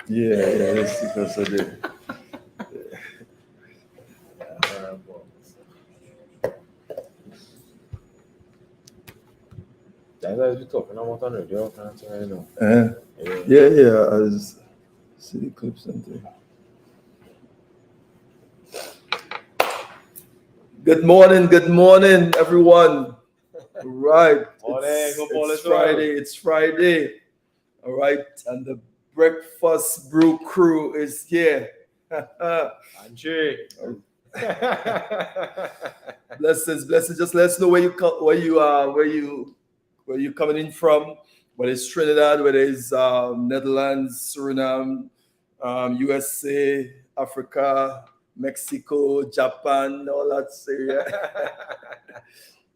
Yes, because of the. That's we talking about on radio, you know. Yeah. As city clips and things. Good morning, everyone. Right. It's Friday. All right, and the breakfast brew crew is here. Andre. Blessings. Just let us know where you coming in from. Whether it's Trinidad, whether it's Netherlands, Suriname, USA, Africa, Mexico, Japan, all that area.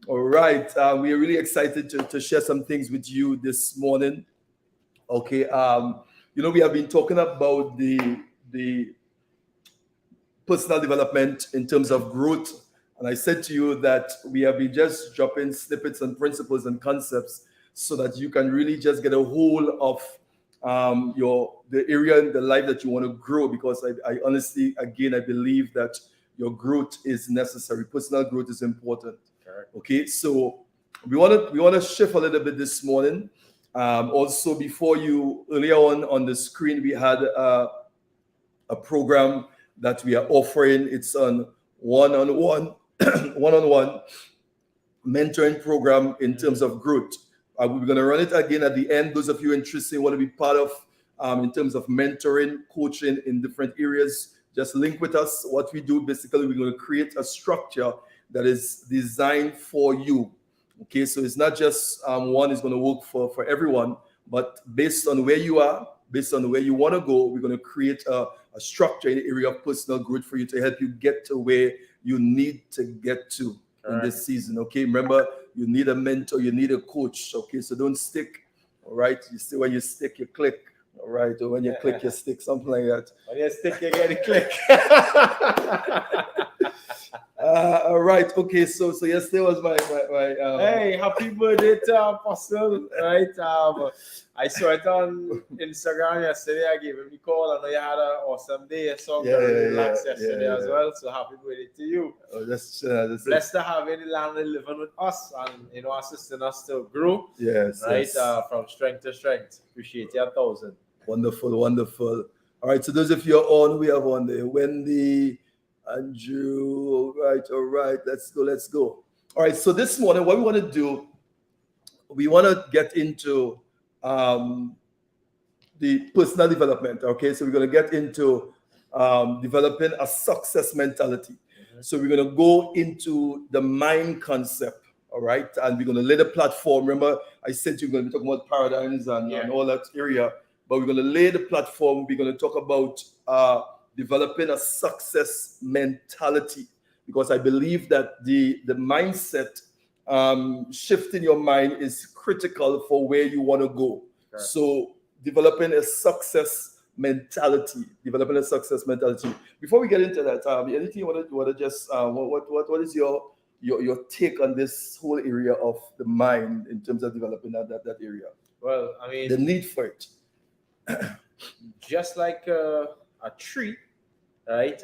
All right, we are really excited to share some things with you this morning. Okay, we have been talking about the personal development in terms of growth. And I said to you that we have been just dropping snippets and principles and concepts so that you can really just get a hold of the area in the life that you want to grow. Because I honestly, again, I believe that your growth is necessary. Personal growth is important. Okay, so we want to shift a little bit this morning. Also, before you, earlier on the screen, we had a program that we are offering. It's on one-on-one mentoring program in terms of growth. We're going to run it again at the end. Those of you interested want to be part of in terms of mentoring, coaching in different areas, just link with us. What we do, basically, we're going to create a structure that is designed for you. Okay, so it's not just one is going to work for everyone, but based on where you are, based on where you want to go, we're going to create a structure in the area of personal growth for you to help you get to where you need to get to in this season. Okay, remember, you need a mentor, you need a coach. Okay, so don't stick. All right, you see, when you stick, you click. All right, or when you click, you stick, something like that. When you stick, you get a click. All right, okay, so yesterday was my hey, happy birthday to Apostle, right? I saw it on Instagram yesterday. I gave him a call. I know you had an awesome day. So relaxed yesterday as well. So happy birthday to you. That's blessed to have you in the land and living with us and assisting us to grow. Yes, right. Yes. From strength to strength. Appreciate you 1,000. Wonderful. All right, so those of you on, we have on there Wendy, Andrew. All right, let's go. All right, so this morning, what we want to do, we want to get into the personal development. Okay, so we're going to get into developing a success mentality. So we're going to go into the mind concept. All right, and we're going to lay the platform. Remember, I said you're going to be talking about paradigms and all that area, but we're going to lay the platform. We're going to talk about developing a success mentality, because I believe that the mindset, shifting your mind is critical for where you want to go. Sure. So developing a success mentality. Before we get into that, anything you want to just what is your take on this whole area of the mind in terms of developing that area? Well, I mean, the need for it. Just like a tree, right?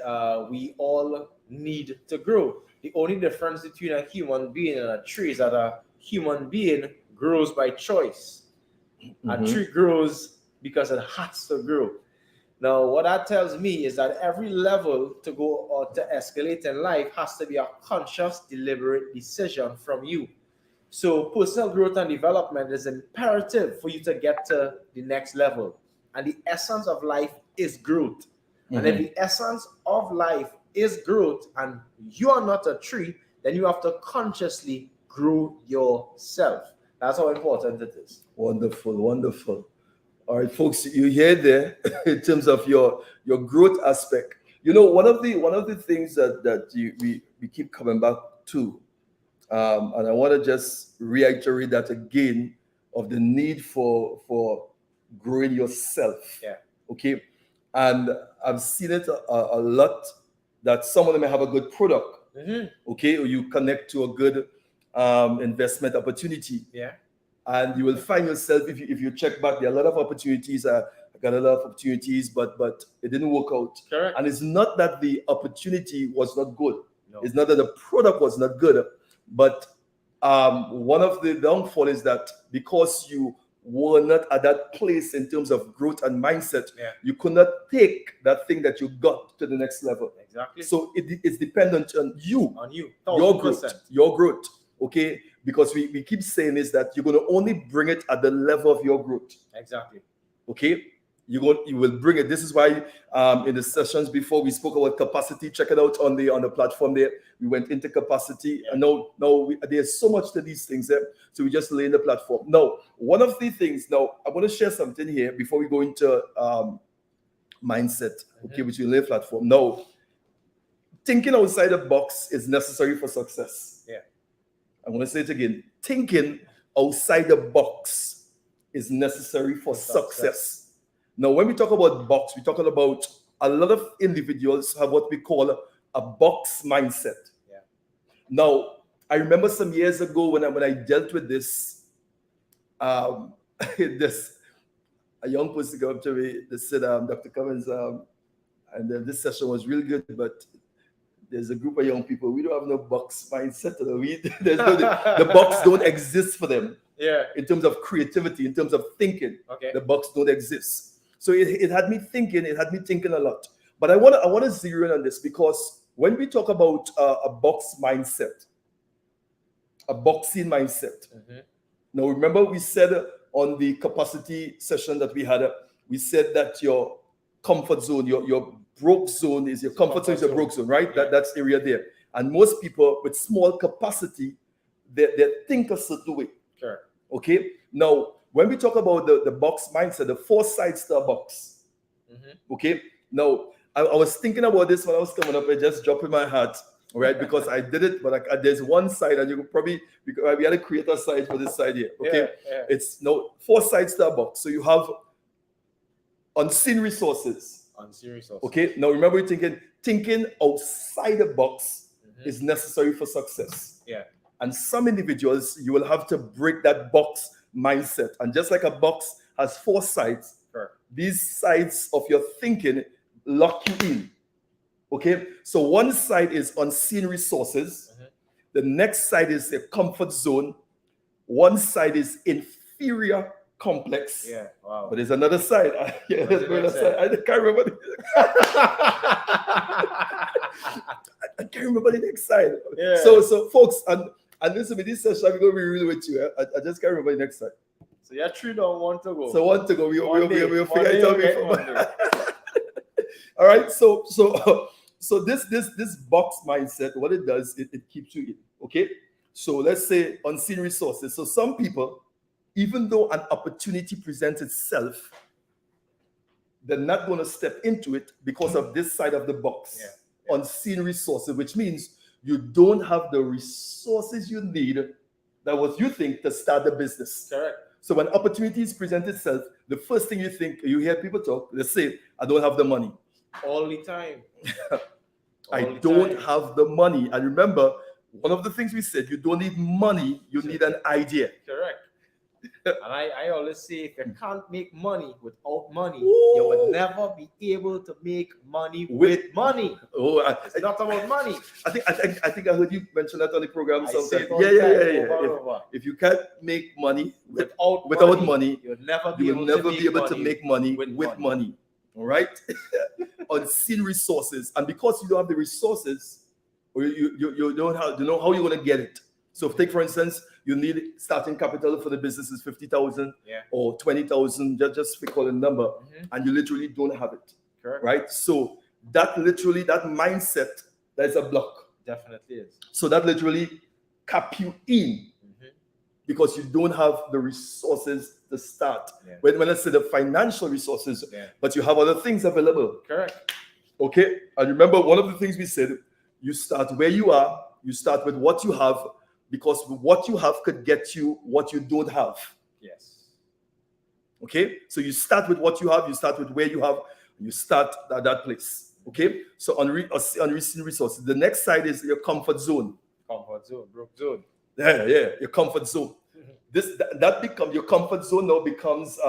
We all need to grow. The only difference between a human being and a tree is that a human being grows by choice. A tree grows because it has to grow. Now, what that tells me is that every level to go or to escalate in life has to be a conscious, deliberate decision from you. So personal growth and development is imperative for you to get to the next level. And the essence of life is growth. And if the essence of life is growth and you are not a tree, then you have to consciously grow yourself. That's how important it is. Wonderful. All right, folks, you hear there in terms of your growth aspect. one of the things that we keep coming back to, and I want to just reiterate that again, of the need for growing yourself. Yeah. Okay. And I've seen it a lot, that some of them may have a good product. Okay, or you connect to a good investment opportunity. Yeah. And you will find yourself, if you check back, there are a lot of opportunities. I got a lot of opportunities, but it didn't work out. Correct. And it's not that the opportunity was not good. No. It's not that the product was not good, but one of the downfall is that because you were not at that place in terms of growth and mindset, you could not take that thing that you got to the next level. Exactly. So it's dependent on you. On you. Your 1000%. growth. Your growth. Okay? Because we keep saying is that you're going to only bring it at the level of your growth. Exactly. Okay? You will bring it. This is why in the sessions before we spoke about capacity. Check it out on the platform there. We went into capacity. And now there's so much to these things there. So we just lay in the platform. Now, one of the things, now I want to share something here before we go into mindset, okay, which we lay platform. Now, thinking outside the box is necessary for success. Yeah. I'm going to say it again. Thinking outside the box is necessary for success. Now, when we talk about box, we're talking about a lot of individuals have what we call a box mindset. Yeah. Now, I remember some years ago when I dealt with this, a young person came up to me. They said, Dr. Cummings, and then this session was really good, but there's a group of young people. We don't have no box mindset. The box don't exist for them. Yeah. In terms of creativity, in terms of thinking, the box don't exist. So it had me thinking. It had me thinking a lot. But I want to zero in on this, because when we talk about a box mindset, a boxing mindset. Now remember, we said on the capacity session that we had, we said that your comfort zone, your broke zone is your comfort zone, is your broke zone, right? Yeah. That's area there. And most people with small capacity, they think a certain way. Sure. Okay. Now, when we talk about the box mindset, the 4 sides to a box. Okay. Now, I was thinking about this when I was coming up. It just dropped in my heart, right? Because I did it, but there's one side, and you could probably, we had to create a side for this side here. Okay. Yeah. It's now 4 sides to a box. So you have unseen resources. Okay. Now remember, you're thinking outside the box is necessary for success. Yeah. And some individuals, you will have to break that box mindset. And just like a box has 4 sides, these sides of your thinking lock you in. Okay. So one side is unseen resources. The next side is the comfort zone. One side is inferior complex. Yeah. Wow. But there's another side. There's another side. I can't remember. I can't remember the next side. Yeah. So folks, and listen, with this session, I'm going to be real with you. I just can't remember the next side. So you're 3 down, 1 to go. So 1 to go. We'll figure it out before. All right. So this box mindset, what it does, it keeps you in. Okay. So let's say unseen resources. So some people, even though an opportunity presents itself, they're not going to step into it because of this side of the box. Yeah. Unseen resources, which means you don't have the resources you need, that what you think, to start the business. Correct. So when opportunities present itself, the first thing you hear people talk, they say, I don't have the money. All the time. I don't have the money. And remember, one of the things we said, you don't need money, you need an idea. Correct. And I always say, if you can't make money without money, you will never be able to make money with money. It's not about money. I think I heard you mention that on the program sometime. Yeah. If you can't make money without money, you'll never be able to make money with money. All right? Unseen resources. And because you don't have the resources, or you don't know how you're going to get it. So take, for instance, you need starting capital for the business is 50,000 or 20,000, just pick a number, and you literally don't have it. Correct. Right? So that mindset, that is a block. Definitely is. So that literally cap you in because you don't have the resources to start. Yeah. When I say the financial resources, but you have other things available. Correct. Okay? And remember, one of the things we said, you start where you are, you start with what you have, because what you have could get you what you don't have. Yes. Okay? So you start with what you have, you start with where you have, you start at that place. Okay? So on recent resources. The next side is your comfort zone. Comfort zone, broke zone. Yeah, your comfort zone. That becomes your comfort zone now becomes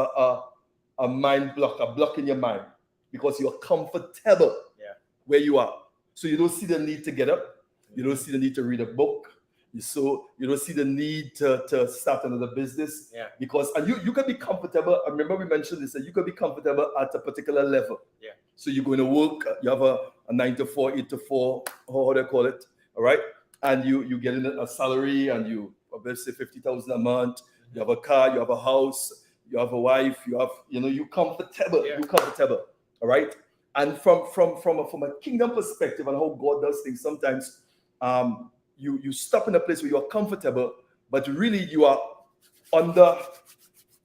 a mind block, a block in your mind, because you're comfortable where you are. So you don't see the need to get up, you don't see the need to read a book, you don't see the need to start another business. Because and you can be comfortable. I remember we mentioned this, that you can be comfortable at a particular level. So you're going to work, you have a 9 to 4, 8 to 4, how do I call it? All right. And you get in a salary, and you, let's say, 50,000 a month. You have a car, you have a house, you have a wife, you're comfortable. You're comfortable. All right. And from a kingdom perspective and how God does things, sometimes you stop in a place where you are comfortable, but really you are under,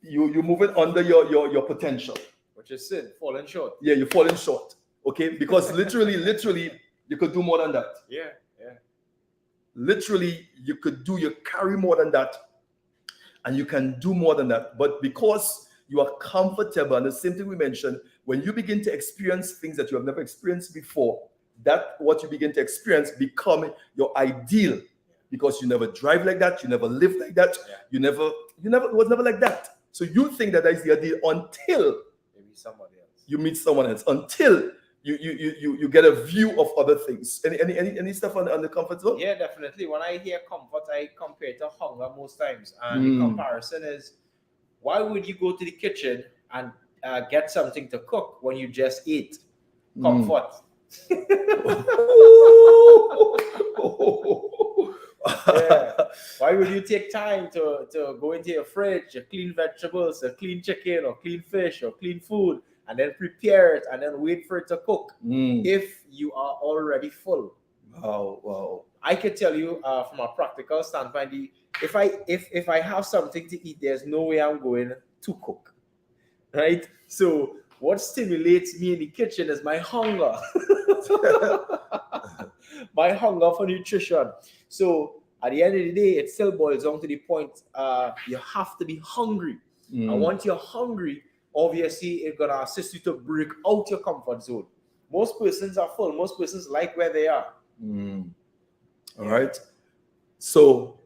you're moving under your potential. Which is sin, falling short. Yeah, you're falling short. Okay, because literally, you could do more than that. Yeah. Literally, you carry more than that, and you can do more than that. But because you are comfortable, and the same thing we mentioned, when you begin to experience things that you have never experienced before, that what you begin to experience become your ideal, because you never drive like that, you never live like that, it was never like that. So you think that is the ideal until you meet someone else, until you get a view of other things. Any stuff on the comfort zone? Yeah, definitely. When I hear comfort, I compare it to hunger most times. And the comparison is, why would you go to the kitchen and get something to cook when you just ate? Comfort. Why would you take time to go into your fridge, clean vegetables, clean chicken, or clean fish, or clean food, and then prepare it and then wait for it to cook if you are already full? Wow. I can tell you from a practical standpoint, if I have something to eat, there's no way I'm going to cook, right? So what stimulates me in the kitchen is my hunger. My hunger for nutrition. So at the end of the day, it still boils down to the point, you have to be hungry. And once you're hungry, obviously it's going to assist you to break out your comfort zone. Most persons are full. Most persons like where they are. All right. So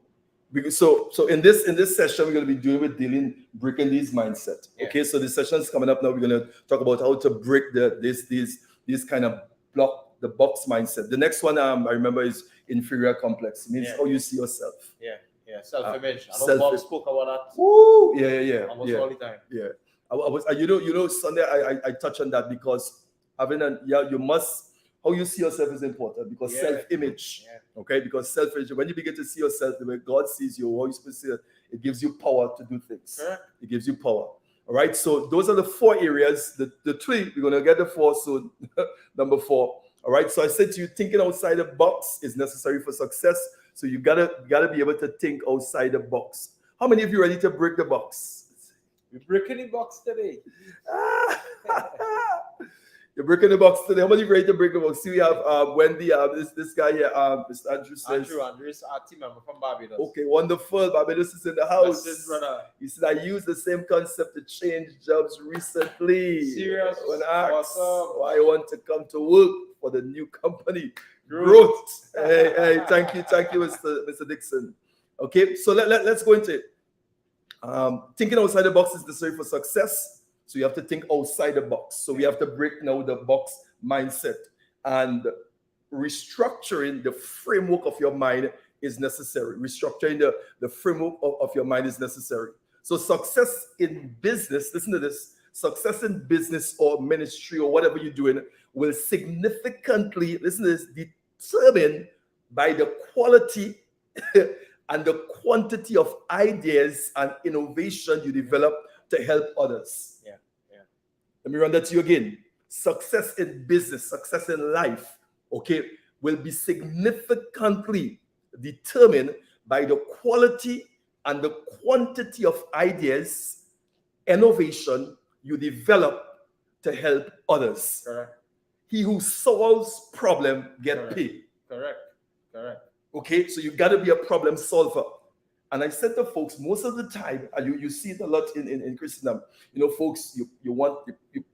in this session, we're going to be breaking these mindset. Okay. So the session is coming up now. We're going to talk about how to break this kind of block the box mindset. The next one I remember is inferior complex. It means how you see yourself. Self-image. I know Bob spoke about that. Woo! Yeah. Almost all the time. Yeah. I was, Sunday I touch on that, because you must, how you see yourself is important, because self-image. Okay, because self-image, when you begin to see yourself the way God sees you, how you see it, it gives you power to do things. It gives you power. All right, so those are the 4 areas. The 3, we're going to get the 4 soon. Number 4. All right, so I said to you, thinking outside the box is necessary for success. So you gotta be able to think outside the box. How many of you are ready to break the box? We're breaking the box today. You're breaking the box today. How many of you are ready to break the box? See, we have Wendy, this guy here, Mr. Andrew says. Andrew is our team member from Barbados. Okay, wonderful. Barbados is in the house. That's his brother. He said, I used the same concept to change jobs recently. Serious? When asked Awesome. why I want to come to work for the new company. Growth. Hey, thank you, Mr. Dixon. Okay, so let's go into it. Thinking outside the box is necessary for success. So you have to think outside the box. So we have to break now the box mindset, and restructuring the framework of your mind is necessary. Restructuring the framework of your mind is necessary. So success in business, listen to this, success in business or ministry or whatever you're doing will significantly, listen to this, determined by the quality and the quantity of ideas and innovation you develop to help others. Let me run that to you again. Success in business, success in life, okay, will be significantly determined by the quality and the quantity of ideas, innovation you develop to help others. he who solves problem get Correct. paid. Correct. Okay, so you got to be a problem solver. And I said to folks, most of the time, and you see it a lot in Christendom, folks, you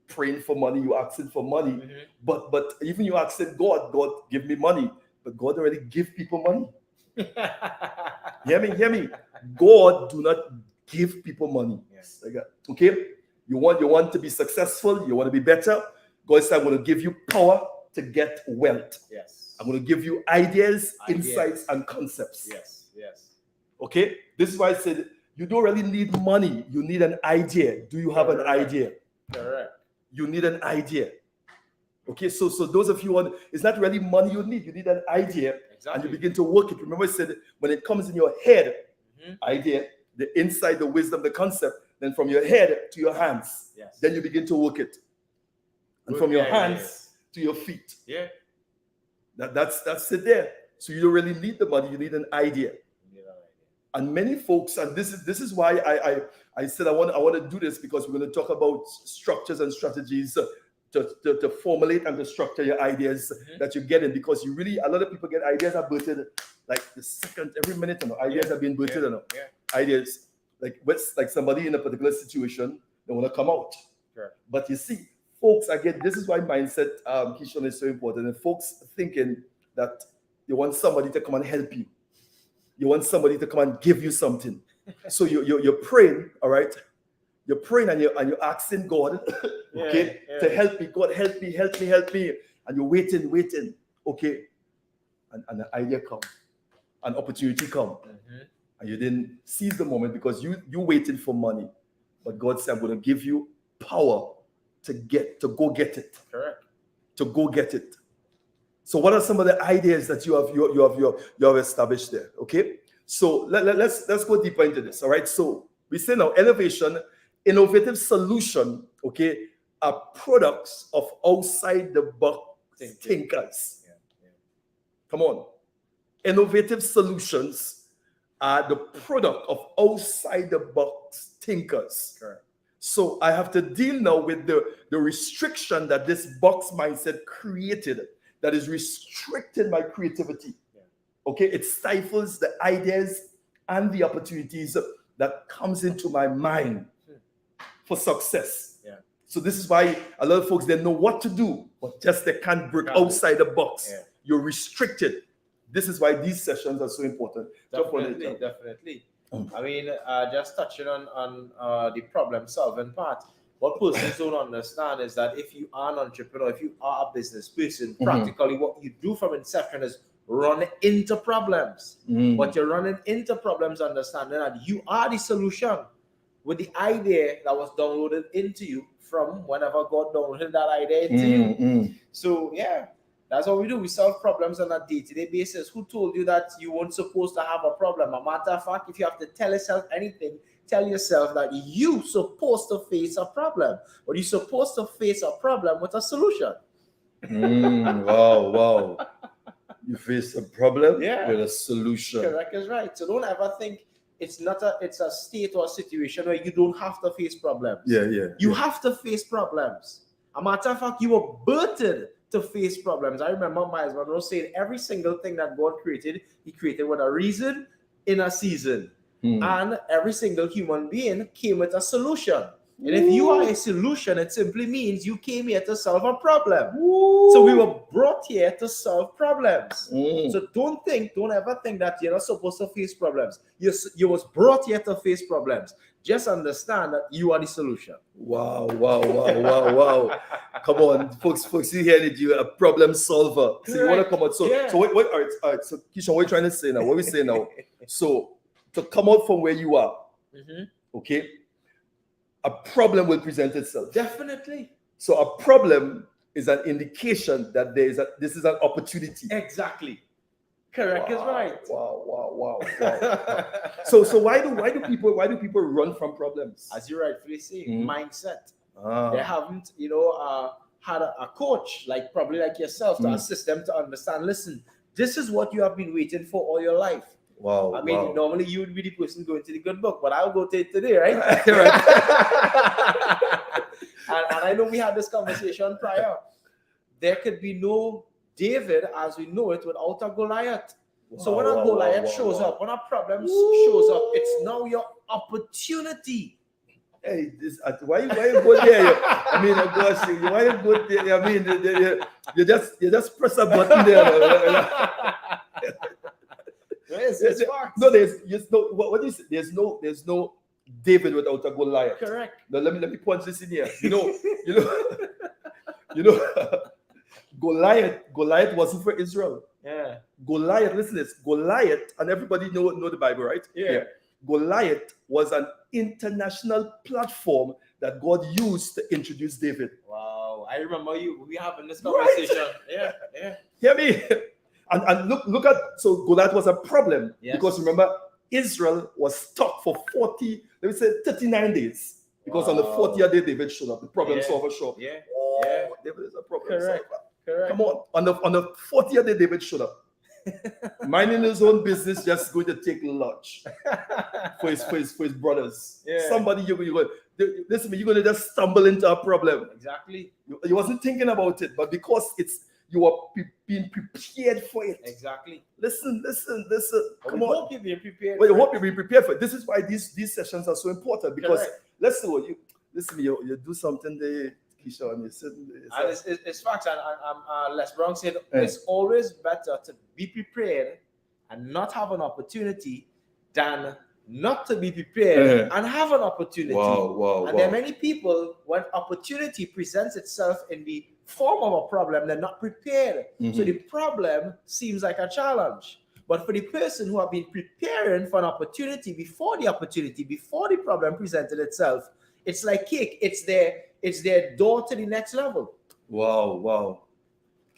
praying for money, you asking for money, Mm-hmm. but even you asking God, give me money, but God already give people money. Hear me. God do not give people money. Yes. Okay, you want to be successful, you want to be better. God said, I'm going to give you power to get wealth. Yes. I'm going to give you ideas, insights, and concepts. Yes. Okay? This is why I said you don't really need money. You need an idea. Do you have an idea? Correct. You need an idea. Okay, so those of you it's not really money you need an idea. Exactly. And you begin to work it. Remember I said when it comes in your head, idea, the insight, the wisdom, the concept, then from your head to your hands, then you begin to work it. And from your hands to your feet. Yeah. That's it there. So you don't really need the money, you need an idea. And many folks, and this is why I said I want to do this, because we're going to talk about structures and strategies to formulate and to structure your ideas that you get in, because a lot of people get ideas are birthed like the second, every minute, ideas are being birthed, ideas like somebody in a particular situation, they want to come out. Sure. But you see, folks, again, this is why mindset, Keeshon, is so important. And folks thinking that you want somebody to come and help you. You want somebody to come and give you something. So you're praying, all right? You're praying and you're asking God, okay, to help me. God, help me. And you're waiting, okay? And an idea comes, an opportunity comes. And you didn't seize the moment because you waiting for money. But God said, I'm going to give you power to go get it. Correct. To go get it. So what are some of the ideas that you have established there? Okay, so let's go deeper into this. All right, so we say now innovative solution. Okay, are products of outside the box thinkers. Come on, innovative solutions are the product of outside the box thinkers. Correct. So I have to deal now with the restriction that this box mindset created, that is restricting my creativity. Okay, it stifles the ideas and the opportunities that comes into my mind for success. So this is why a lot of folks, they know what to do, but just they can't break outside the box. You're restricted. This is why these sessions are so important. Definitely. I mean, just touching on the problem solving part, what persons don't understand is that if you are an entrepreneur, if you are a business person, practically what you do from inception is run into problems. But you're running into problems, understanding that you are the solution with the idea that was downloaded into you from whenever God downloaded that idea into you. So that's what we do. We solve problems on a day-to-day basis. Who told you that you weren't supposed to have a problem? A matter of fact, if you have to tell yourself anything, tell yourself that you're supposed to face a problem, but you're supposed to face a problem with a solution. Wow. You face a problem with a solution. Correct is right. So don't ever think it's a state or a situation where you don't have to face problems. You have to face problems. A matter of fact, you were birthed to face problems. I remember Miles Monroe saying every single thing that God created, he created with a reason in a season. And every single human being came with a solution. And if you are a solution, it simply means you came here to solve a problem. So we were brought here to solve problems. So don't ever think that you're not supposed to face problems. You was brought here to face problems. Just understand that you are the solution. Wow. Come on, folks, you hear it, you're a problem solver. So you want to come out. So wait, all right. So Keeshon, what are you trying to say now? What are we saying now? So to come out from where you are, okay, a problem will present itself. Definitely. So a problem is an indication that this is an opportunity. Exactly. Correct is right. Wow. So why do people run from problems? As you rightfully say, mindset. They haven't, had a coach probably like yourself to assist them to understand. Listen, this is what you have been waiting for all your life. Wow. I mean, normally you would be the person going to the good book, but I'll go to it today, right? and I know we had this conversation prior. there could be no David as we know it without a Goliath. So when a Goliath shows up, when a problem shows up, it's now your opportunity. Hey, why you go there? I mean, gosh, why you go there? I mean, you just press a button there. It's facts. No, there's no. What is it? There's no David without a Goliath. Correct. Now let me punch this in here. You know, Goliath wasn't for Israel. Yeah. Goliath, listen to this. Goliath, and everybody know the Bible, right? Yeah. Goliath was an international platform that God used to introduce David. Wow. I remember we having this conversation. Right? Yeah. Hear me? And look at, so Goliath was a problem. Yes. Because remember, Israel was stuck for 39 days. Because on the 40th day, David showed up. The problem solver showed up. Yeah. David is a problem solver. Correct. Come on the 40th day, David showed up. Minding his own business, just going to take lunch for his brothers. Yeah. Somebody you're going to just stumble into a problem. Exactly. You wasn't thinking about it, but because you are being prepared for it. Exactly. Listen. Come on. on. Hope you're being prepared. Well, you hope you're being prepared for it. This is why these sessions are so important, because let's do it. You do something there, Keeshon. You sit. And it's facts. And Les Brown said it's always better to be prepared and not have an opportunity than not to be prepared and have an opportunity. Wow. There are many people, when opportunity presents itself in the form of a problem, they're not prepared. Mm-hmm. So the problem seems like a challenge. But for the person who have been preparing for an opportunity before the problem presented itself, it's like cake. It's their door to the next level. Wow.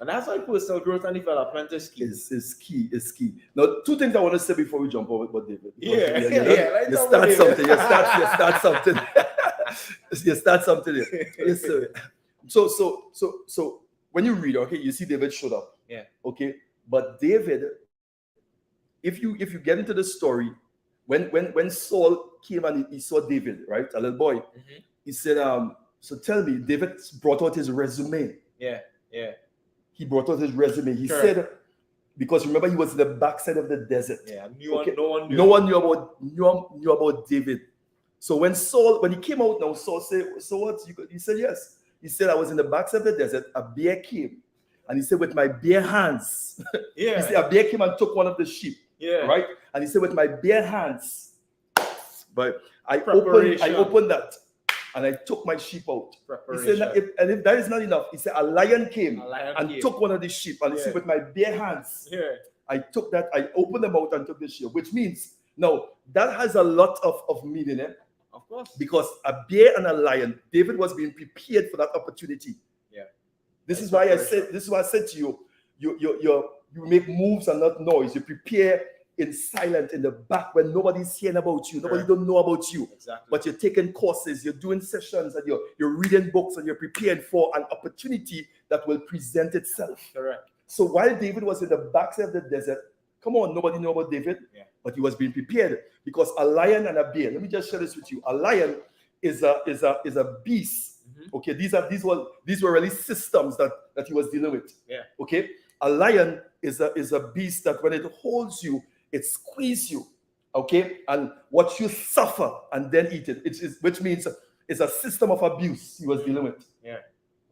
And that's why personal growth and development is key. It's key. Now, two things I want to say before we jump over with David. You start something here. Yes, sir. So when you read, okay, you see David showed up. Yeah. Okay. But David, if you get into the story, when Saul came and he saw David, right, a little boy, he said, so tell me, David brought out his resume. Yeah. He brought out his resume. He said, because remember, he was in the backside of the desert. Yeah, no one knew about David. So when he came out now, Saul said, so what? He said, yes. He said, I was in the backside of the desert. A bear came. And he said, with my bare hands. Yeah. He said, a bear came and took one of the sheep. Yeah. Right? And he said, with my bare hands. But I opened that. And I took my sheep out. He said, if that is not enough, he said, a lion came and took one of the sheep. And he said, with my bare hands, I took that, I opened them out and took the sheep. Which means, now, that has a lot of meaning, Of course. Because a bear and a lion, David was being prepared for that opportunity. Yeah. This is why I said to you, you make moves and not noise. You prepare in silent in the back when nobody's hearing about you, nobody don't know about you. Exactly. But you're taking courses, you're doing sessions, and you're reading books, and you're preparing for an opportunity that will present itself. Correct. So while David was in the backside of the desert, come on, nobody knew about David, but he was being prepared, because a lion and a bear. Let me just share this with you. A lion is a beast. Mm-hmm. Okay, these were really systems that he was dealing with. Yeah. Okay, a lion is a beast that when it holds you, it squeezes you, okay, and what you suffer and then eat it. Which means it's a system of abuse he was dealing with. Yeah.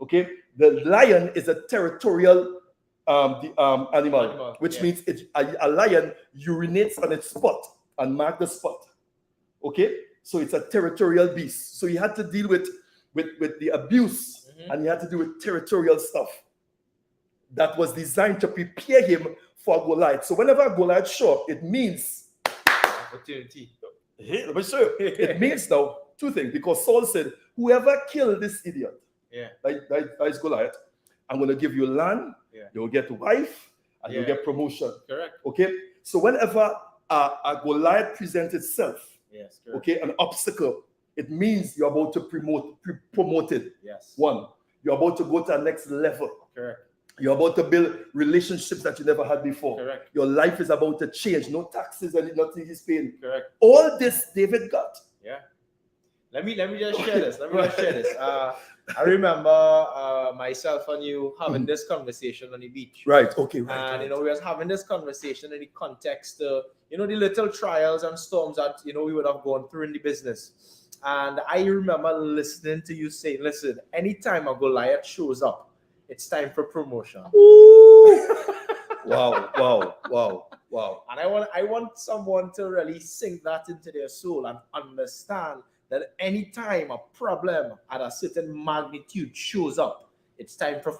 Okay. The lion is a territorial animal, which means a lion urinates on its spot and mark the spot. Okay. So it's a territorial beast. So he had to deal with the abuse, and he had to do with territorial stuff that was designed to prepare him for Goliath. So whenever a Goliath shows up, it means opportunity. It means now two things, because Saul said, whoever killed this idiot, that is Goliath, I'm going to give you land, you'll get a wife, and you'll get promotion. Correct. Okay? So whenever a Goliath presents itself, okay, an obstacle, it means you're about to promoted. Yes. One, you're about to go to the next level. Correct. You're about to build relationships that you never had before. Correct. Your life is about to change. No taxes and nothing he's paying. Correct. All this David got. Yeah. Let me just share this. I remember myself and you having this conversation on the beach. Right. Okay. Right. And, right. we was having this conversation in the context, the little trials and storms that, we would have gone through in the business. And I remember listening to you say, listen, anytime a Goliath shows up, it's time for promotion. Wow. And I want someone to really sink that into their soul and understand that anytime a problem at a certain magnitude shows up, it's time for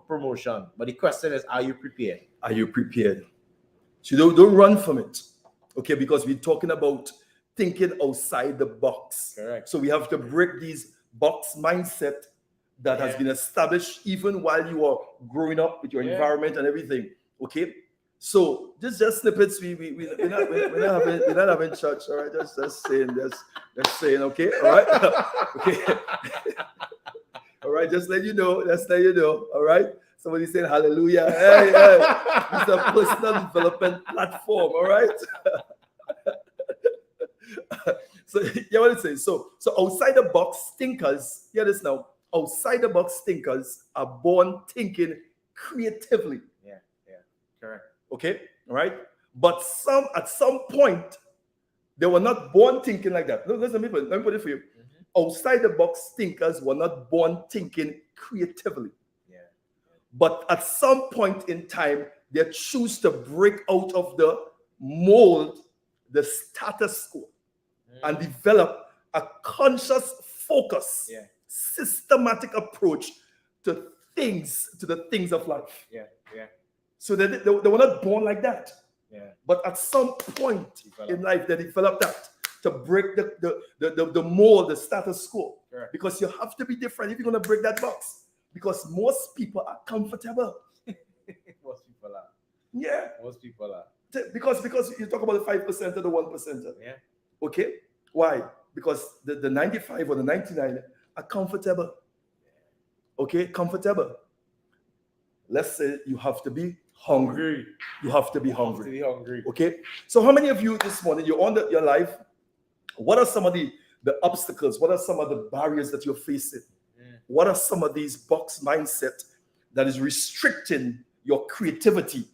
promotion. But the question is, are you prepared? Are you prepared? So don't run from it. Okay, because we're talking about thinking outside the box. Correct. So we have to break these box mindset that has been established even while you are growing up with your environment and everything. Okay. So just snippets. We're not having church. All right. Just saying. Okay. All right. Okay. All right. Just let you know. All right. Somebody saying hallelujah. Hey. It's a personal development platform. All right. So yeah, what it says. So outside the box thinkers. Hear this now. Outside the box thinkers are born thinking creatively. Yeah. Correct. Okay, all right. But at some point, they were not born thinking like that. Look, let me put it for you. Mm-hmm. Outside the box thinkers were not born thinking creatively. Yeah. But at some point in time, they choose to break out of the mold, the status quo, and develop a conscious focus, systematic approach to the things of life. Yeah. So they were not born like that. Yeah. But at some point in life, they developed that to break the mold, the status quo. Correct. Because you have to be different if you're going to break that box. Because most people are comfortable. Most people are. Yeah. Most people are. Because you talk about the 5% or the 1%. Yeah. Okay? Why? Because the 95 or the 99 are comfortable. Okay? Comfortable. Let's say you have to be hungry. You have to be hungry. Okay? So how many of you this morning, you're on your life, what are some of the obstacles? What are some of the barriers that you're facing? What are some of these box mindset that is restricting your creativity?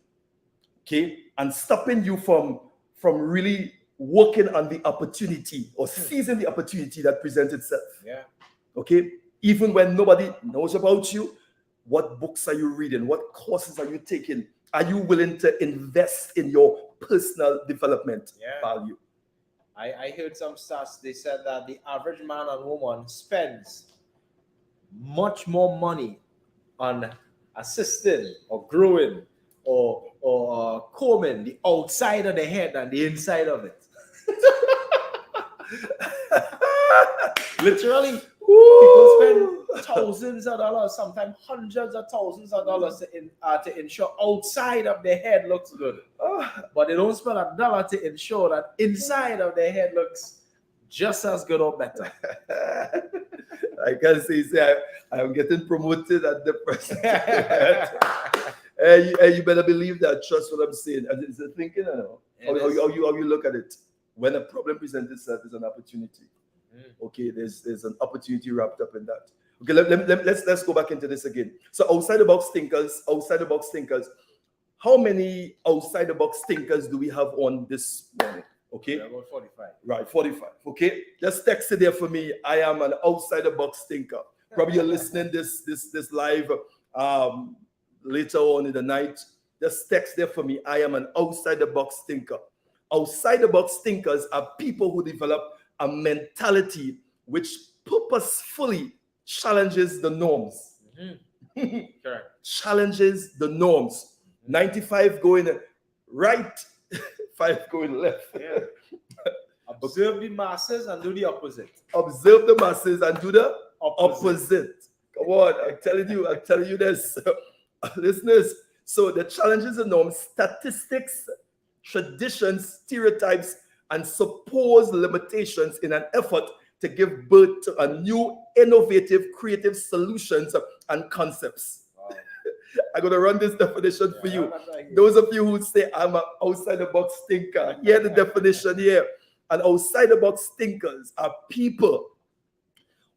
Okay? And stopping you from really working on the opportunity or seizing the opportunity that presents itself. Yeah. Okay? Even when nobody knows about you, what books are you reading? What courses are you taking? Are you willing to invest in your personal development value? I heard some stats. They said that the average man and woman spends much more money on assisting or growing or combing the outside of the head than the inside of it. Literally. People spend thousands of dollars, sometimes hundreds of thousands of dollars to ensure outside of their head looks good. But they don't spend $1 to ensure that inside of their head looks just as good or better. I can say I'm getting promoted at the present. You better believe that. Trust what I'm saying. It's a thinking, I know. How you look at it. When a problem presents itself, is an opportunity. Okay, there's an opportunity wrapped up in that. Okay, let's go back into this again. So outside the box thinkers, how many outside the box thinkers do we have on this morning? Okay, about 45. Right, 45. Okay, just text it there for me. I am an outside the box thinker. Probably you're listening this live later on in the night. Just text there for me. I am an outside the box thinker. Outside the box thinkers are people who develop a mentality which purposefully challenges the norms. Correct. Challenges the norms. 95 going right, 5 going left. Yeah. Observe the masses and do the opposite. Observe the masses and do the opposite. Come on, I'm telling you this. Listeners, so the challenges the norms, statistics, traditions, stereotypes, and supposed limitations in an effort to give birth to a new, innovative, creative solutions and concepts. Wow. I'm going to run this definition for you. Those of you who say, I'm an outside the box thinker, hear the definition here. And outside the box thinkers are people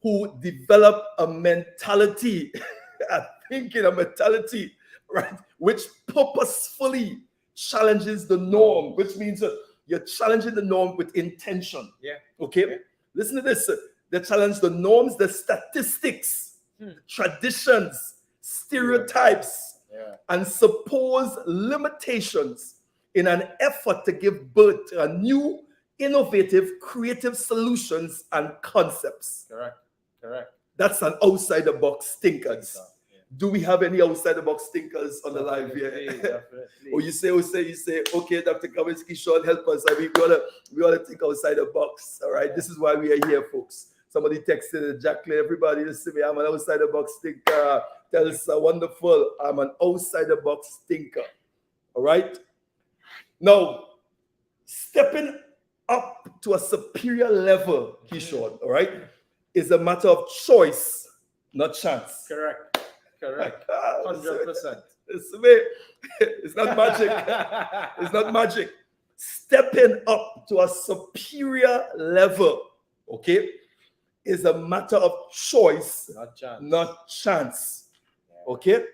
who develop a mentality, a thinking, a mentality, right, which purposefully challenges the norm, which means you're challenging the norm with intention. Yeah. Okay? Yeah. Listen to this. They challenge the norms, the statistics, traditions, stereotypes, and supposed limitations in an effort to give birth to a new, innovative, creative solutions and concepts. Correct. That's an outside the box thinkers. Yeah. Do we have any outside the box thinkers on the live here? Definitely. Or you say, okay, Dr. Cummings, Keeshon, help us. I mean, we gotta think outside the box. All right. This is why we are here, folks. Somebody texted Jacqueline, everybody, listen to me, I'm an outside the box thinker. Tell us, wonderful, I'm an outside the box thinker. All right. Now, stepping up to a superior level, Keeshon, all right, is a matter of choice, not chance. Correct. 100%. It's not magic. It's not magic. Stepping up to a superior level, okay, is a matter of choice, not chance. Okay?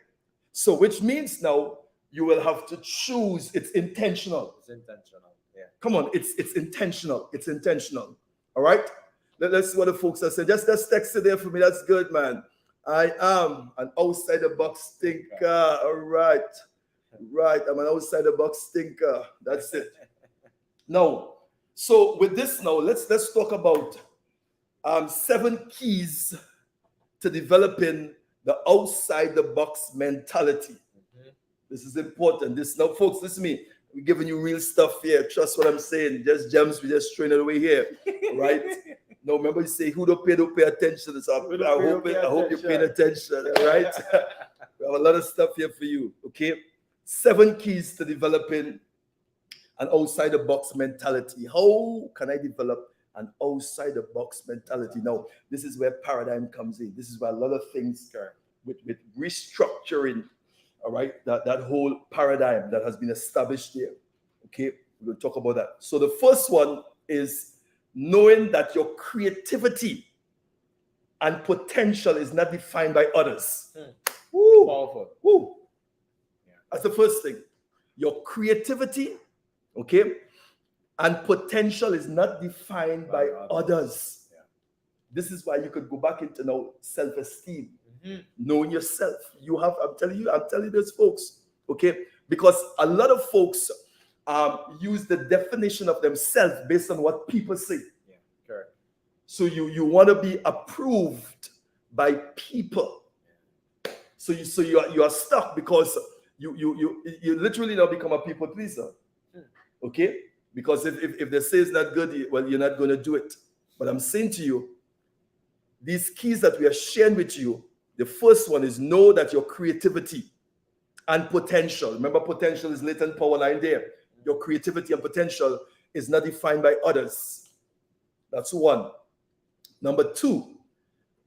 So, which means now you will have to choose. It's intentional. Yeah. Come on, it's intentional. It's intentional. All right? Let's see what the folks are saying. Just text it there for me. That's good, man. I am an outside the box thinker. All right. Right. I'm an outside the box thinker. That's it. Now, so with this now, let's talk about 7 keys to developing the outside the box mentality. This is important. This now, folks, listen to me. We're giving you real stuff here. Trust what I'm saying. Just gems, we just throwing it away here. Right? No, remember you say who don't pay attention. So I hope you're paying attention. All right? We have a lot of stuff here for you. Okay? 7 keys to developing an outside the box mentality. How can I develop an outside the box mentality? Now, this is where paradigm comes in. This is where a lot of things with restructuring, all right, that whole paradigm that has been established here. Okay, we'll talk about that. So the first one is knowing that your creativity and potential is not defined by others. Woo. Powerful. Woo. Yeah. That's the first thing. Your creativity, okay, and potential is not defined by others. Yeah. This is why you could go back into now self-esteem, knowing yourself. I'm telling you this, folks, okay? Because a lot of folks use the definition of themselves based on what people say. Yeah, correct. So you want to be approved by people. So you are stuck because you literally now become a people pleaser. Okay? Because if they say it's not good, well, you're not going to do it. But I'm saying to you, these keys that we are sharing with you, the first one is know that your creativity and potential, remember potential is latent power line there. Your creativity and potential is not defined by others. That's one. Number 2,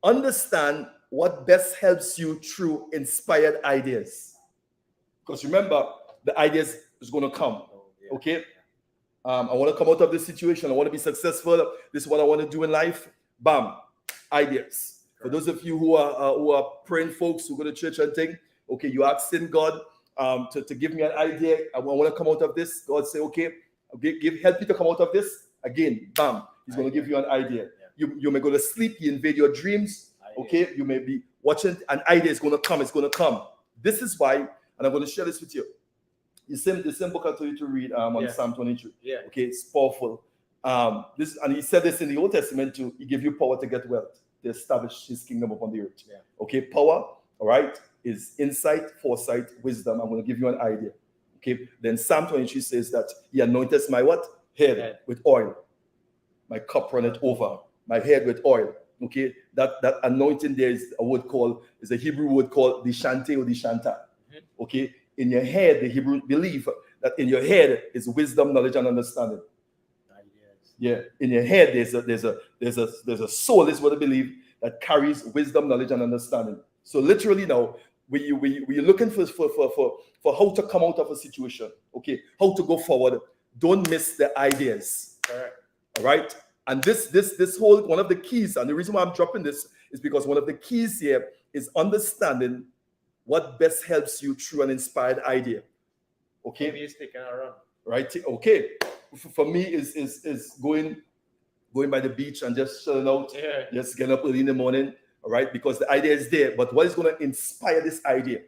understand what best helps you through inspired ideas. Because remember, the ideas is going to come. Okay? I want to come out of this situation. I want to be successful. This is what I want to do in life. Bam. Ideas. For those of you who are praying folks who go to church and think, okay, you asking God to give me an idea. I want to come out of this. God say, okay, help you to come out of this. Again, bam. He's going to give you an idea. Yeah. You may go to sleep. You invade your dreams. Okay, you may be watching. An idea is going to come. It's going to come. This is why, and I'm going to share this with you. The same book I told you to read on Psalm 23. Yeah. Okay, it's powerful. And he said this in the Old Testament too. He gave you power to get wealth, to establish his kingdom upon the earth. Yeah. Okay, power, all right, is insight, foresight, wisdom. I'm going to give you an idea. Okay, then Psalm 23 says that he anointeth my what? Head with oil. My cup runneth over. My head with oil. Okay, that anointing there is a Hebrew word called dishante or dishanta. Okay, in your head, the Hebrew believe that in your head is wisdom, knowledge, and understanding. Yeah, in your head there's a soul, is what I believe, that carries wisdom, knowledge, and understanding. So literally now, we're looking for how to come out of a situation. Okay, how to go forward. Don't miss the ideas. All right. And this whole one of the keys, and the reason why I'm dropping this is because one of the keys here is understanding what best helps you through an inspired idea. Okay. For me, it's taking a run. Right. Okay. For me, is going by the beach and just chilling out. Yeah. Just getting up early in the morning. All right, because the idea is there. But what is going to inspire this idea?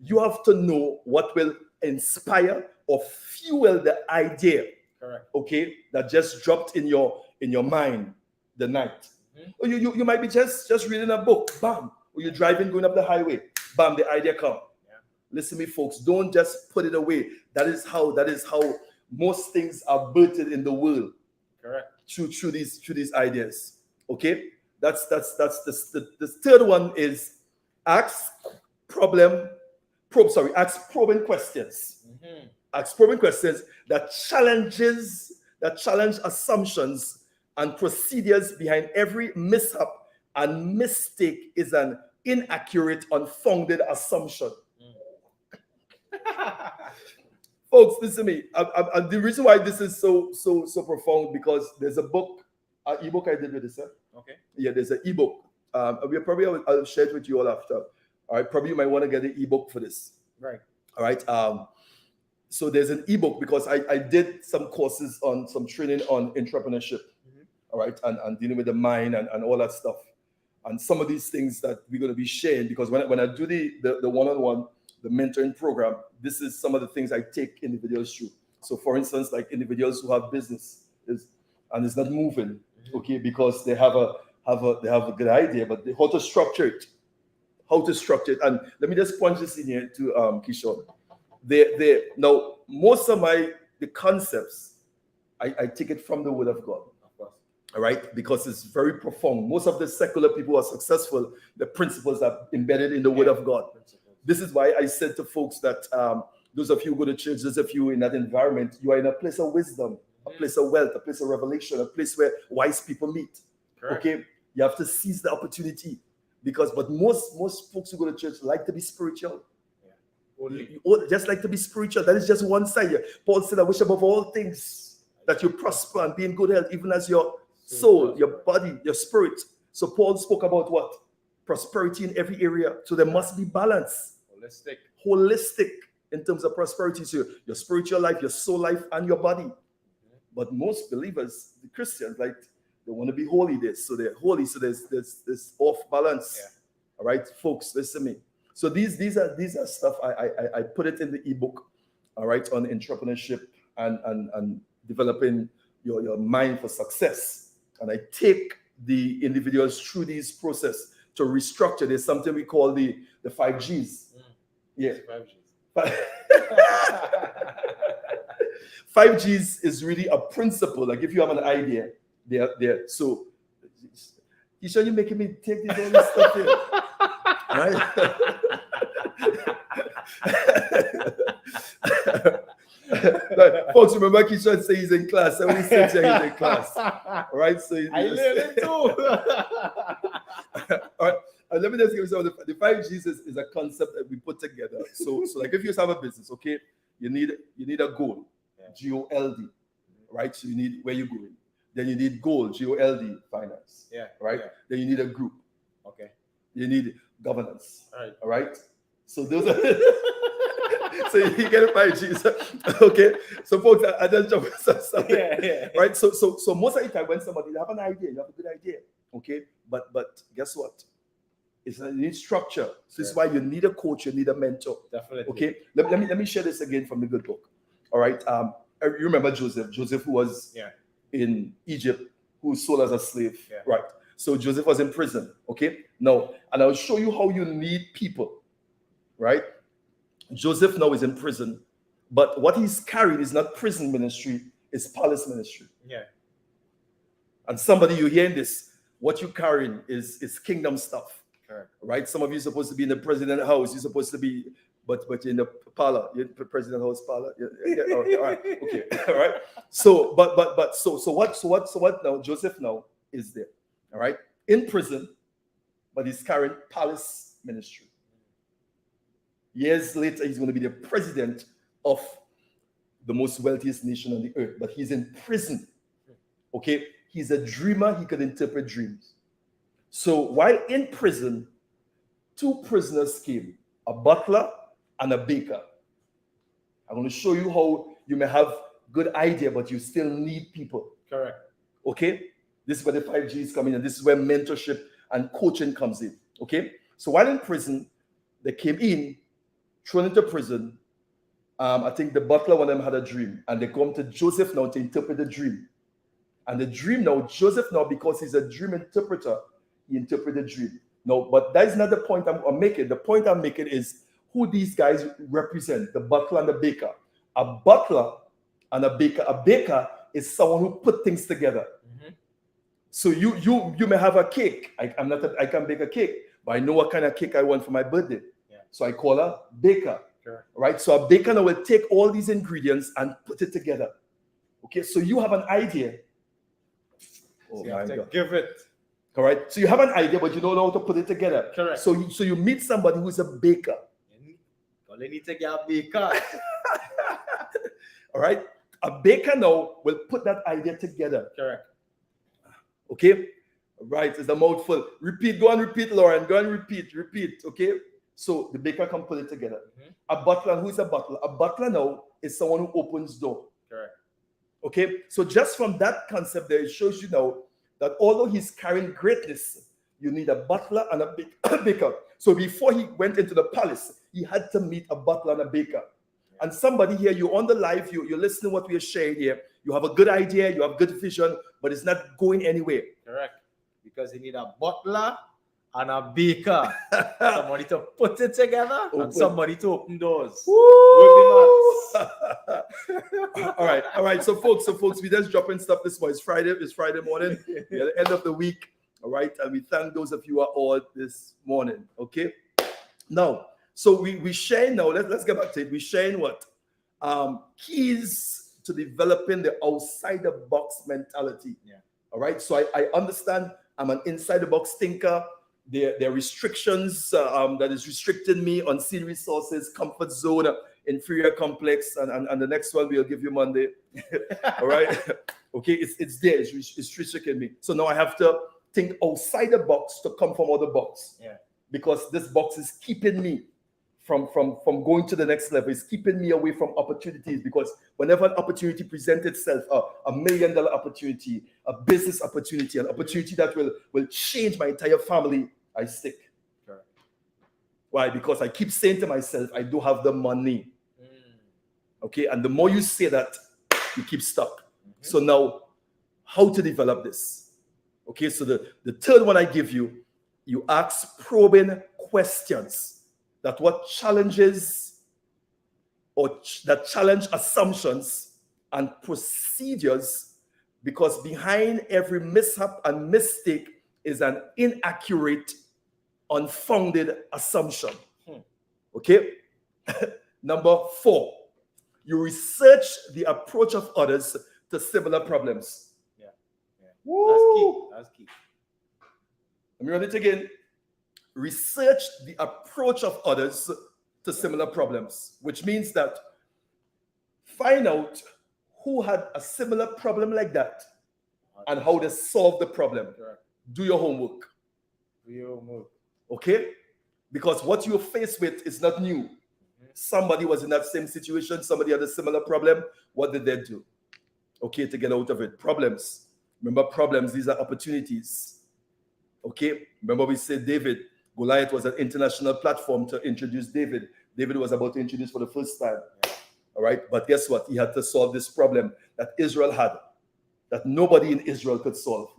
You have to know what will inspire or fuel the idea. Correct. Okay, that just dropped in your mind the night. Or you might be just reading a book, bam. Or you're driving, going up the highway, bam, the idea come. Yeah. Listen to me, folks. Don't just put it away. That is how most things are birthed in the world. Correct. Through these ideas. Okay, that's the third one is ask probing questions. Ask probing questions that challenge assumptions and procedures behind every mishap and mistake is an inaccurate, unfounded assumption. Folks, listen to me. The reason why this is so profound because there's a book, an ebook I did with this, sir. Okay. Yeah, there's an ebook. I'll share it with you all after. All right, probably you might want to get an ebook for this. Right. All right. So there's an ebook because I did some courses on some training on entrepreneurship. All right, and dealing with the mind and all that stuff. And some of these things that we're going to be sharing because when I do the one-on-one, the mentoring program, this is some of the things I take individuals through. So for instance, like individuals who have business and it's not moving, okay, because they have a good idea, but how to structure it. And let me just punch this in here to Keeshon. Now most of the concepts I take it from the Word of God. All right, because it's very profound. Most of the secular people who are successful, the principles are embedded in the Word of God. This is why I said to folks that those of you who go to church, those of you in that environment, you are in a place of wisdom, a place of wealth, a place of revelation, a place where wise people meet. Correct. Okay, you have to seize the opportunity but most folks who go to church like to be spiritual. You just like to be spiritual. That is just one side. Paul said, "I wish above all things that you prosper and be in good health, even as your soul, your body, your spirit." So Paul spoke about what? Prosperity in every area. So there must be balance. Holistic in terms of prosperity. So your spiritual life, your soul life, and your body. But most believers, the Christians, like they want to be holy. So they're holy. So there's this off balance. Yeah. All right, folks, listen to me. So these are stuff I put it in the ebook. All right, on entrepreneurship and developing your mind for success. And I take the individuals through this process to restructure. There's something we call the 5 Gs. Yeah. 5 Gs. 5 Gs is really a principle. Like if you have an idea, they're so you sure you're making me take this all this stuff in. Right? Like, folks, remember Keeshon say he's in class. When he said he's in class. All right, so I learned it too. All right, let me just give you some of the 5 Gs is a concept that we put together. So like if you have a business, okay, you need a goal, GOLD, right? So you need where you're going. Then you need goal, GOLD, finance. Yeah. Right. Yeah. Then you need a group. Okay. You need governance. All right. So those are so you get 5 Gs. Okay. So folks, I just jump something. Yeah. Right. So most of the time when somebody have an idea, you have a good idea. Okay. But guess what? You need structure. So this is why you need a coach, you need a mentor. Definitely. Okay. Let me share this again from the good book. All right. You remember Joseph who was in Egypt, who was sold as a slave. Yeah. Right. So Joseph was in prison. Okay. Now, and I'll show you how you need people. Right. Joseph now is in prison, but what he's carried is not prison ministry, it's palace ministry. Yeah. And somebody you hearing this, what you're carrying is kingdom stuff. Sure. Right? Some of you are supposed to be in the president's house. You're supposed to be, but you're in the parlor. You're in the president's house parlor. Yeah. All right. Okay. All right. So, so what now? Joseph now is there. All right. In prison, but he's carrying palace ministry. Years later, he's going to be the president of the most wealthiest nation on the earth, but he's in prison. Okay. He's a dreamer. He could interpret dreams. So while in prison, 2 prisoners came, a butler and a baker. I'm going to show you how you may have good idea, but you still need people. Correct. Okay? This is where the 5G is coming in. This is where mentorship and coaching comes in. Okay? So while in prison, they came in, thrown into prison. I think the butler, one of them had a dream, and they come to Joseph now to interpret the dream. And the dream now, Joseph now, because he's a dream interpreter, he interpreted the dream. No, but that is not the point I'm making. The point I'm making is who these guys represent, the butler and the baker. A butler and a baker. A baker is someone who put things together. Mm-hmm. So you may have a cake. I can bake a cake, but I know what kind of cake I want for my birthday. Yeah. So I call a baker. Sure. Right? So a baker now will take all these ingredients and put it together. Okay, so you have an idea. Oh, so you have to give it. All right. So you have an idea, but you don't know how to put it together. Correct. So you meet somebody who's a baker. Well, they need to get a baker. All right. A baker now will put that idea together. Correct. Okay. Right. It's a mouthful. Repeat. Go and repeat, Lauren. Go and repeat. Repeat. Okay. So the baker can put it together. Mm-hmm. A butler. Who is a butler? A butler now is someone who opens door. Correct. Okay. So just from that concept there, it shows you now that although he's carrying greatness, you need a butler and a baker. So before he went into the palace, he had to meet a butler and a baker. Yeah. And somebody here, you're on the live, you're listening to what we are sharing here. You have a good idea, you have good vision, but it's not going anywhere. Correct. Because you need a butler and a baker. Somebody to put it together and somebody to open doors. All right. So folks, we just dropping stuff this morning. It's Friday morning. We're at the end of the week. All right. And we thank those of you who are all this morning. Okay. Now, so we share now. Let's get back to it. We sharing what? Keys to developing the outside the box mentality. Yeah. All right. So I understand I'm an inside the box thinker. There are restrictions that is restricting me, unseen resources, comfort zone, inferior complex, and the next one we'll give you Monday. All right. Okay. It's there. It's restricting me. So now I have to think outside the box to come from other box. Yeah. Because this box is keeping me from going to the next level. It's keeping me away from opportunities, because whenever an opportunity presents itself, $1 million opportunity, a business opportunity, an opportunity that will change my entire family, I stick. Sure. Why? Because I keep saying to myself, I do have the money. Okay, and the more you say that, you keep stuck. Mm-hmm. So now, how to develop this? Okay, so the third one I give you, you ask probing questions that what challenges or that challenge assumptions and procedures, because behind every mishap and mistake is an inaccurate, unfounded assumption. Okay? Let you research the approach of others to similar problems. Yeah. Woo! That's key. Let me run it again. Research the approach of others to similar problems, which means that find out who had a similar problem like that and how they solved the problem. Correct. Do your homework. Okay? Because what you're faced with is not new. Mm-hmm. Somebody was in that same situation. Somebody had a similar problem. What did they do? Okay, to get out of it. Problems. Remember, problems, these are opportunities. Okay? Remember we said David. Goliath was an international platform to introduce David. David was about to introduce for the first time. Yeah. All right? But guess what? He had to solve this problem that Israel had, that nobody in Israel could solve.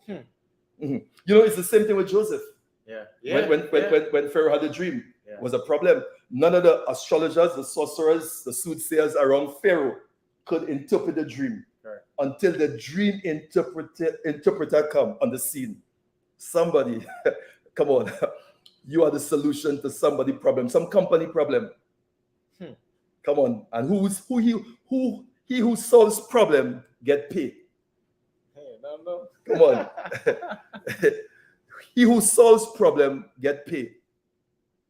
Mm-hmm. You know, it's the same thing with Joseph. Yeah. When Pharaoh had a dream, it was a problem. None of the astrologers, the sorcerers, the soothsayers around Pharaoh could interpret the dream until the dream interpreter come on the scene. Somebody, come on, you are the solution to somebody problem, some company problem. Come on, and he who solves problem get paid. No. Come on. He who solves problem get paid.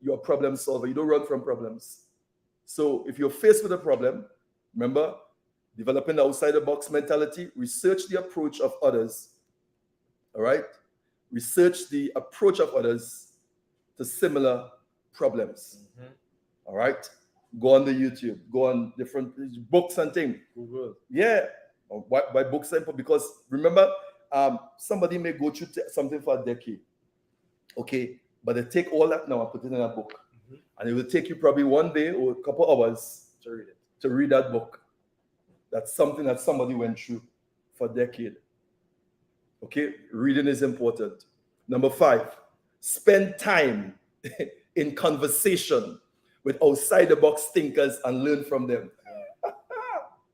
You're a problem solver. You don't run from problems. So if you're faced with a problem, remember, Developing the outside the box mentality. Research the approach of others. All right? Research the approach of others to similar problems. All right? Go on the YouTube. Go on different books and things. Google. Yeah. Why books simple? Because remember, somebody may go through something for a decade. Okay? But they take all that now and put it in a book. And it will take you probably one day or a couple hours to read it. To read that book. That's something that somebody went through for a decade. Okay? Reading is important. Number 5, spend time in conversation with outside the box thinkers and learn from them.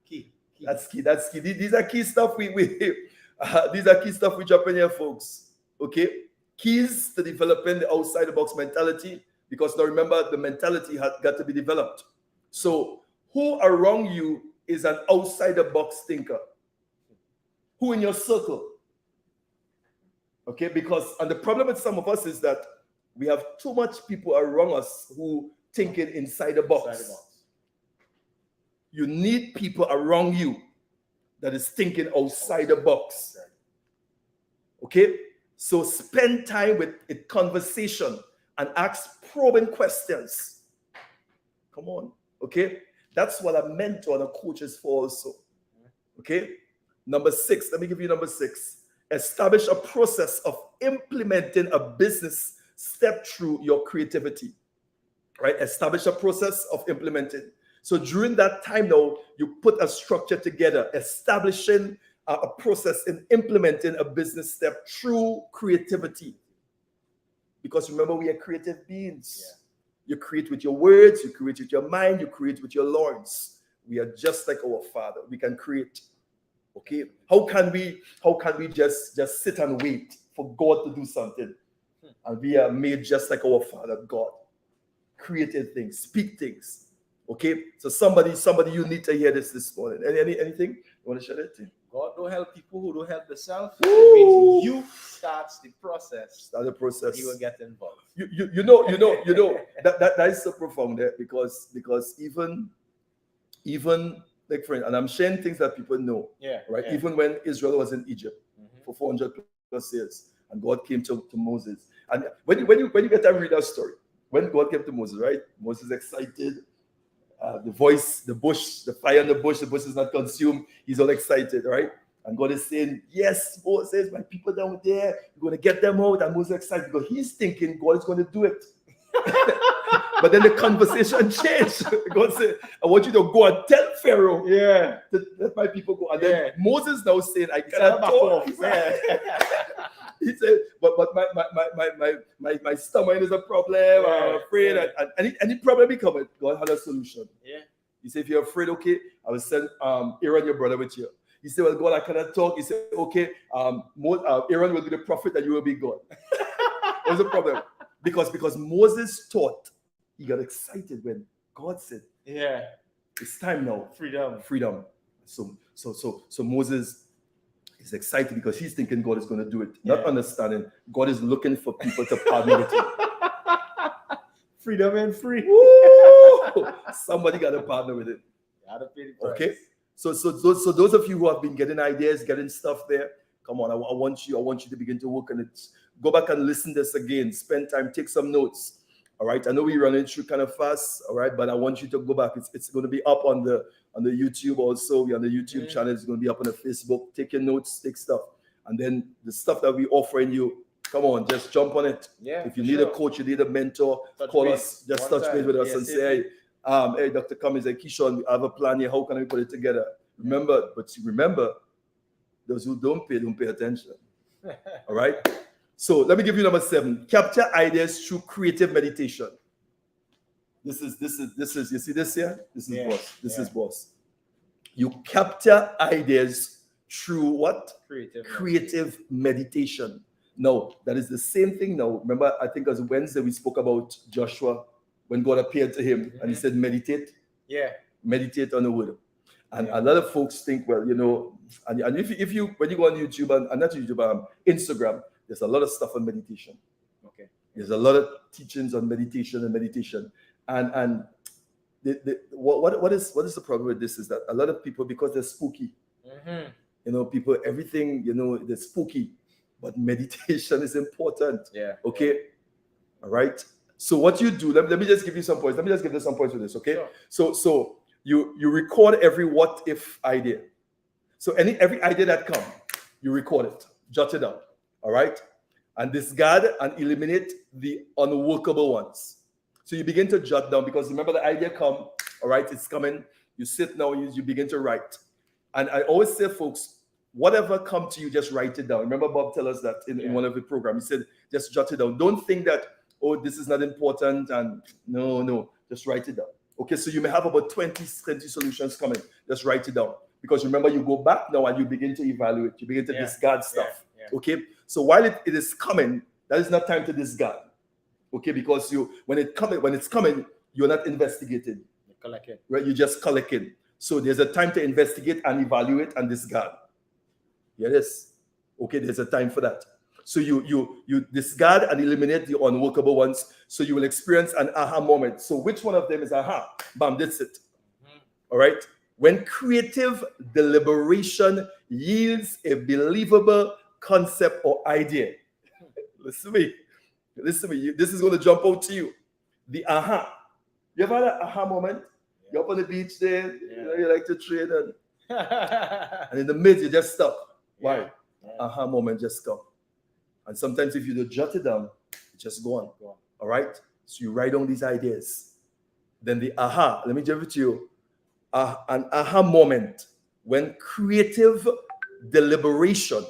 Key. That's key. That's key. These are key stuff these are key stuff we drop in here, folks. Okay? Keys to developing the outside the box mentality, because now remember, the mentality has got to be developed. So who around you is an outside the box thinker? Who in your circle? Okay, because, and the problem with some of us is that we have too much people around us who thinking inside the box. Inside the box. You need people around you that is thinking outside the box. Okay? So spend time with a conversation and ask probing questions. Come on. Okay? That's what a mentor and a coach is for also. Okay? Number 6. Let me give you number 6. Establish a process of implementing a business step through your creativity. Right? Establish a process of implementing. So during that time now, you put a structure together, establishing a process in implementing a business step through creativity. Because remember, we are creative beings. Yeah. You create with your words, you create with your mind, you create with your loins. We are just like our Father. We can create. Okay? How can we just sit and wait for God to do something? And we are made just like our Father, God. Created things, speak things. Okay? So somebody you need to hear this morning. Anything? You want to share that? God don't help people who don't help themselves. It means you start the process. Start the process. You will get involved. You know that is so profound there, because even like, friend, and I'm sharing things that people know. Yeah. Right. Yeah. Even when Israel was in Egypt for 400 plus years, and God came to Moses. And when you get to read that story, when God came to Moses, right? Moses excited. The voice, the bush, the fire in the bush is not consumed. He's all excited, right? And God is saying, yes, Moses, my people down there, you're going to get them out. And Moses is excited because he's thinking God is going to do it. But then the conversation changed. God said, I want you to go and tell Pharaoh, to let my people go. And then Moses now saying, I cannot talk. He said, but my stomach is a problem. I'm afraid. And any problem becoming, God had a solution. Yeah. He said, if you're afraid, okay, I will send Aaron, your brother, with you. He said, well, God, I cannot talk. He said, okay, Aaron will be the prophet and you will be God. What's the problem? Because Moses thought, he got excited when God said, it's time now. Freedom. So Moses is excited because he's thinking God is going to do it. Not understanding, God is looking for people to partner with him. Freedom and free. Somebody got to partner with it. Gotta pay the price. Okay? So those of you who have been getting ideas, getting stuff there, come on, I want you to begin to work on it. Go back and listen to this again. Spend time, take some notes. All right. I know we're running through kind of fast. All right, but I want you to go back. It's going to be up on the YouTube also. We're on the YouTube channel. It's going to be up on the Facebook. Take your notes, take stuff. And then the stuff that we're offering you, come on, just jump on it. Yeah. If you need a coach, you need a mentor, call us, just touch base with us and say, hey, Dr. Cummings and Keeshon, I have a plan here. How can we put it together? Remember, those who don't pay attention. All right. So let me give you number 7. Capture ideas through creative meditation. This is you see this here? This is boss. This is boss. You capture ideas through what? Creative meditation. No, that is the same thing now. Remember, I think as Wednesday we spoke about Joshua when God appeared to him and he said, meditate. Yeah. Meditate on the word. And a lot of folks think, well, you know, and if you when you go on YouTube and not YouTube, Instagram, there's a lot of stuff on meditation. Okay. There's a lot of teachings on meditation. And what is the problem with this is that a lot of people, because they're spooky, people, everything, they're spooky, but meditation is important. Yeah. Okay. All right. So what you do, let me just give you some points. Let me just give you some points with this. Okay. Sure. So you record every what if idea. So every idea that comes, you record it, jot it down. All right. And discard and eliminate the unworkable ones. So you begin to jot down, because remember, the idea come, all right, it's coming. You sit now, you begin to write. And I always say, folks, whatever come to you, just write it down. Remember, Bob tell us that in one of the programs. He said, just jot it down. Don't think that, oh, this is not important. And no, just write it down. Okay, so you may have about 20 solutions coming. Just write it down. Because remember, you go back now and you begin to evaluate. You begin to discard stuff. Okay, so while it is coming, that is not time to discard. Okay, because when it's coming, you're not investigating. You collect it. Right, you just collect it. So there's a time to investigate and evaluate and discard. Yes. Okay, there's a time for that. So you discard and eliminate the unworkable ones. So you will experience an aha moment. So which one of them is aha? Bam, that's it. All right. When creative deliberation yields a believable concept or idea. Listen to me. This is going to jump out to you. The aha. You ever had an aha moment? You're up on the beach there, you like to trade, and in the mid, you just stop. Why? Aha moment just come. And sometimes if you don't jot it down, it just go on. All right? So you write down these ideas. Then the aha, let me give it to you. An aha moment when creative deliberation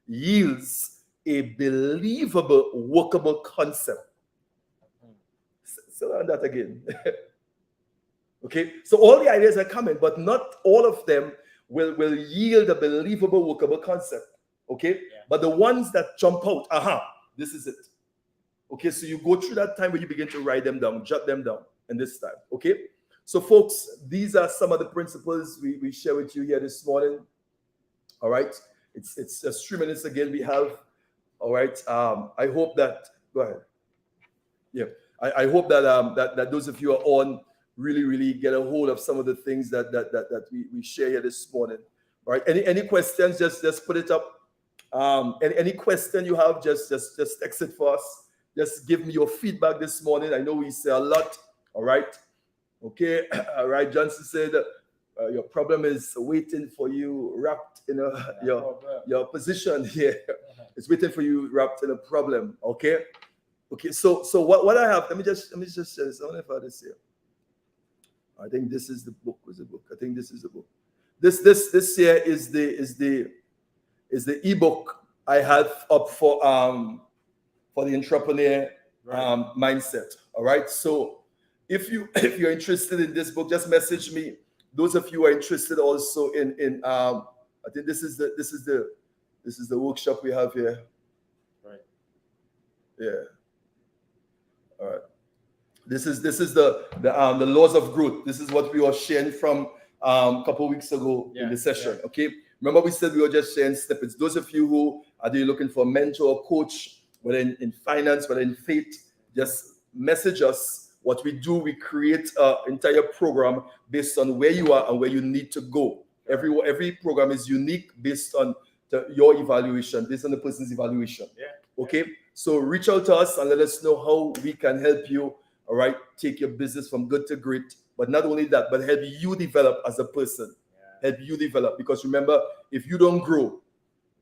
yields a believable, workable concept. So on that again. Okay, so all the ideas are coming, but not all of them will yield a believable, workable concept. Okay, but the ones that jump out, this is it. Okay, so you go through that time where you begin to write them down, jot them down, and this time. Okay, so folks, these are some of the principles we share with you here this morning. All right, it's just 3 minutes again we have. All right, I hope that, go ahead. Yeah, I hope that those of you are on really get a hold of some of the things that we share here this morning. All right, any questions, just put it up. Any question you have, just text it for us. Just give me your feedback this morning. I know we say a lot. All right, okay. All right, Johnson said your problem is waiting for you wrapped in your position here. It's waiting for you wrapped in a problem. Okay. So what I have, let me just share this. I don't know if I have this here. I think this is the book. Where's the book? I think this is the book. This here is the ebook I have up for the entrepreneur mindset. All right. So if you're interested in this book, just message me. Those of you who are interested also in I think this is the workshop we have here. Right. Yeah. All right. This is the laws of growth. This is what we were sharing from a couple of weeks ago in the session. Okay. Remember, we said we were just sharing snippets. Those of you who are looking for a mentor or coach, whether in finance, whether in faith, just message us. What we do, we create an entire program based on where you are and where you need to go. Every program is unique based on your evaluation, based on the person's evaluation. Yeah. Okay. So reach out to us and let us know how we can help you. All right, take your business from good to great. But not only that, but help you develop as a person. Help you develop. Because remember, if you don't grow,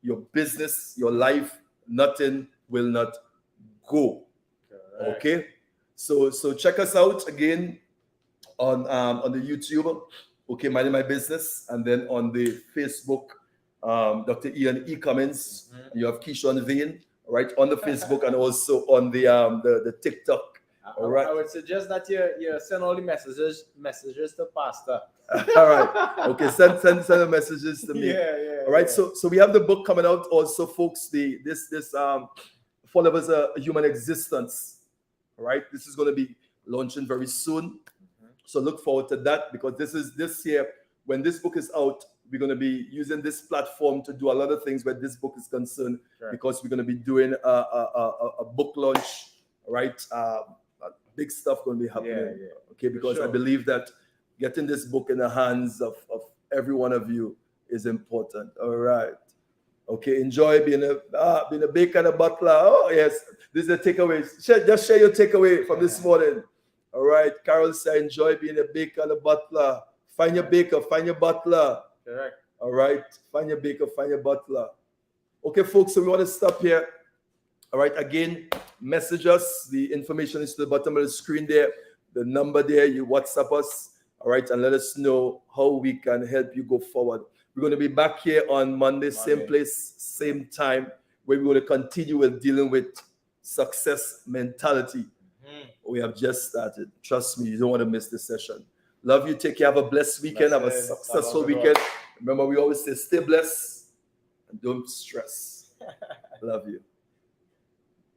your business, your life, nothing will not go. Correct. Okay. So check us out again on the YouTube. Okay, Minding My Business, and then on the Facebook, Dr. Ian E. Cummings. You have Keeshon Vane, right, on the Facebook and also on the TikTok. All right. I would suggest that you send all the messages to Pastor. All right. Okay. Send the messages to me. Yeah. All right. So we have the book coming out also, folks. This 4 Levels of Human Existence. All right. This is going to be launching very soon. So look forward to that, because this year, when this book is out, we're going to be using this platform to do a lot of things where this book is concerned. Sure. Because we're going to be doing a book launch. Right. big stuff going to be happening. Yeah, okay, because I sure. believe that getting this book in the hands of every one of you is important. All right. Okay, enjoy being a baker and a butler. Oh, yes. This is the takeaway. Just share your takeaway from this morning. All right. Carol said, enjoy being a baker and a butler. Find your baker, find your butler. Correct. All right. Find your baker, find your butler. Okay, folks, so we want to stop here. All right. Again, message us. The information is to the bottom of the screen there. The number there, you WhatsApp us. All right. And let us know how we can help you go forward. We're going to be back here on Monday, same place, same time, where we're going to continue with dealing with success mentality. We have just started. Trust me, you don't want to miss this session. Love you. Take care. Have a blessed weekend. Have a successful weekend. Remember, we always say stay blessed and don't stress. Love you.